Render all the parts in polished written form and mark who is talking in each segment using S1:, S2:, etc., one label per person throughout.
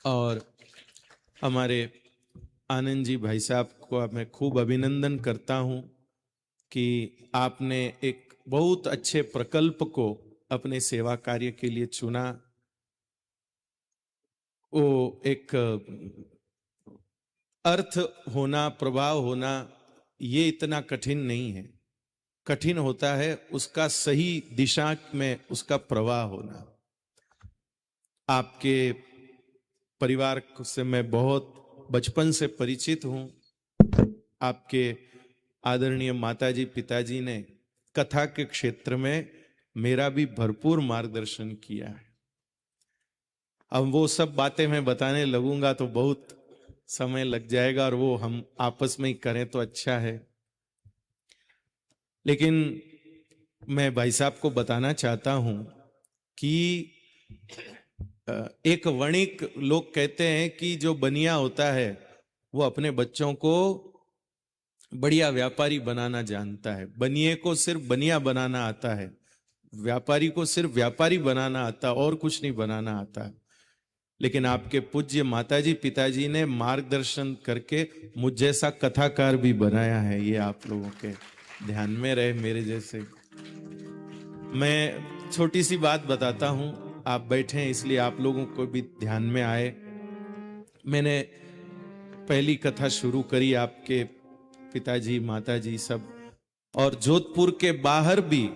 S1: और हमारे आनंद जी भाई साहब को मैं खूब अभिनंदन करता हूं कि आपने एक बहुत अच्छे प्रकल्प को अपने सेवा कार्य के लिए चुना। वो एक अर्थ होना, प्रभाव होना, ये इतना कठिन नहीं है। कठिन होता है उसका सही दिशा में उसका प्रवाह होना। आपके परिवार से मैं बहुत बचपन से परिचित हूं। आपके आदरणीय माताजी पिताजी ने कथा के क्षेत्र में मेरा भी भरपूर मार्गदर्शन किया है। अब वो सब बातें मैं बताने लगूंगा तो बहुत समय लग जाएगा और वो हम आपस में ही करें तो अच्छा है। लेकिन मैं भाई साहब को बताना चाहता हूं कि एक वणिक लोग कहते हैं कि जो बनिया होता है वो अपने बच्चों को बढ़िया व्यापारी बनाना जानता है। बनिए को सिर्फ बनिया बनाना आता है, व्यापारी को सिर्फ व्यापारी बनाना आता, और कुछ नहीं बनाना आता। लेकिन आपके पूज्य माताजी पिताजी ने मार्गदर्शन करके मुझ जैसा कथाकार भी बनाया है। ये आप लोगों के ध्यान में रहे मेरे जैसे। मैं छोटी सी बात बताता हूं, आप बैठे हैं इसलिए आप लोगों को भी ध्यान में आए। मैंने पहली कथा शुरू करी आपके पिताजी माताजी सब, और जोधपुर के बाहर भी,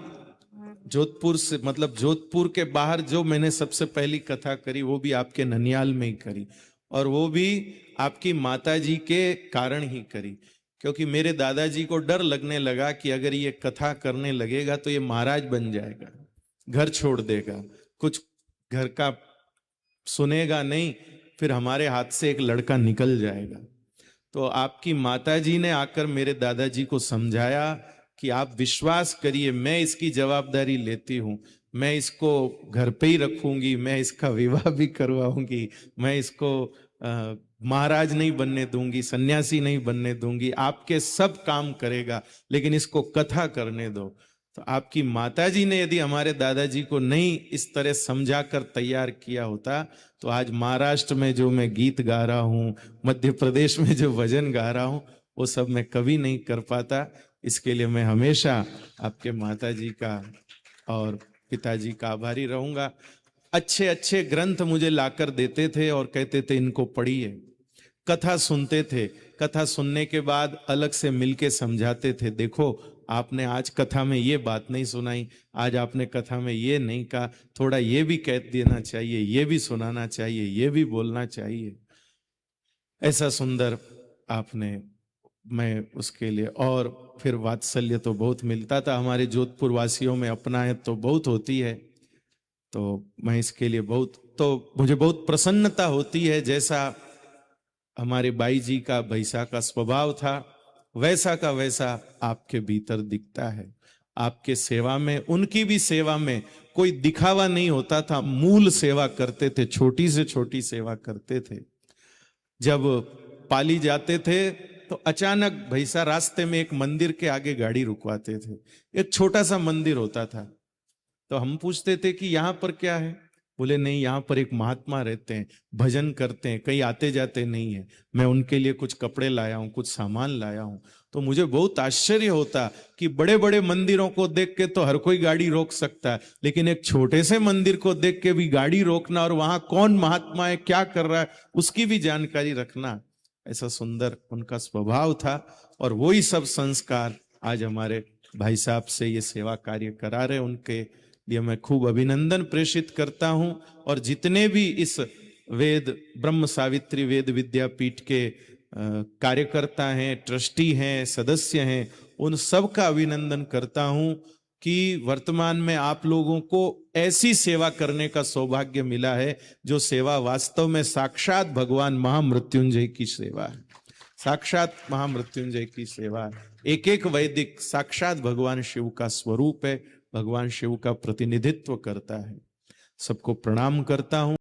S1: जोधपुर से मतलब जोधपुर के बाहर जो मैंने सबसे पहली कथा करी वो भी आपके ननियाल में ही करी, और वो भी आपकी माताजी के कारण ही करी। क्योंकि मेरे दादाजी को डर लगने लगा कि अगर ये कथा करने लगेगा तो ये महाराज बन जाएगा, घर छोड़ देगा, कुछ घर का सुनेगा नहीं, फिर हमारे हाथ से एक लड़का निकल जाएगा। तो आपकी माताजी ने आकर मेरे दादाजी को समझाया कि आप विश्वास करिए, मैं इसकी जवाबदारी लेती हूं, मैं इसको घर पे ही रखूंगी, मैं इसका विवाह भी करवाऊंगी, मैं इसको महाराज नहीं बनने दूंगी, सन्यासी नहीं बनने दूंगी, आपके सब काम करेगा, लेकिन इसको कथा करने दो। तो आपकी माताजी ने यदि हमारे दादाजी को नहीं इस तरह समझाकर तैयार किया होता तो आज महाराष्ट्र में जो मैं गीत गा रहा हूं, मध्य प्रदेश में जो भजन गा रहा हूं, वो सब मैं कभी नहीं कर पाता। इसके लिए मैं हमेशा आपके माताजी का और पिताजी का आभारी रहूंगा। अच्छे अच्छे ग्रंथ मुझे लाकर देते थे और कहते थे इनको पढ़िए। कथा सुनते थे, कथा सुनने के बाद अलग से मिलके समझाते थे, देखो आपने आज कथा में ये बात नहीं सुनाई, आज आपने कथा में ये नहीं कहा, थोड़ा ये भी कह देना चाहिए, ये भी सुनाना चाहिए, ये भी बोलना चाहिए। ऐसा सुंदर आपने, मैं उसके लिए, और फिर वात्सल्य तो बहुत मिलता था। हमारे जोधपुर वासियों में अपनायत तो बहुत होती है, तो मैं इसके लिए बहुत, तो मुझे बहुत प्रसन्नता होती है। जैसा हमारे बाई जी का भैसा का स्वभाव था वैसा का वैसा आपके भीतर दिखता है। आपके सेवा में, उनकी भी सेवा में कोई दिखावा नहीं होता था, मूल सेवा करते थे, छोटी से छोटी सेवा करते थे। जब पाली जाते थे तो अचानक भैसा रास्ते में एक मंदिर के आगे गाड़ी रुकवाते थे। एक छोटा सा मंदिर होता था, तो हम पूछते थे कि यहां पर क्या है? बोले नहीं, यहाँ पर एक महात्मा रहते हैं, भजन करते हैं, कहीं आते जाते नहीं है, मैं उनके लिए कुछ कपड़े लाया हूं, कुछ सामान लाया हूं। तो मुझे बहुत आश्चर्य होता कि बड़े बड़े मंदिरों को देख के तो हर कोई गाड़ी रोक सकता है, लेकिन एक छोटे से मंदिर को देख के भी गाड़ी रोकना और वहां कौन महात्मा है, क्या कर रहा है, उसकी भी जानकारी रखना, ऐसा सुंदर उनका स्वभाव था। और वही सब संस्कार आज हमारे भाई साहब से ये सेवा कार्य करा रहे, उनके लिए मैं खूब अभिनंदन प्रेषित करता हूं। और जितने भी इस वेद ब्रह्म सावित्री वेद विद्यापीठ के कार्यकर्ता हैं, ट्रस्टी हैं, सदस्य हैं, उन सब का अभिनंदन करता हूं कि वर्तमान में आप लोगों को ऐसी सेवा करने का सौभाग्य मिला है जो सेवा वास्तव में साक्षात भगवान महामृत्युंजय की सेवा है, साक्षात महामृत्युंजय की सेवा है। एक एक वैदिक साक्षात भगवान शिव का स्वरूप है, भगवान शिव का प्रतिनिधित्व करता है। सबको प्रणाम करता हूं।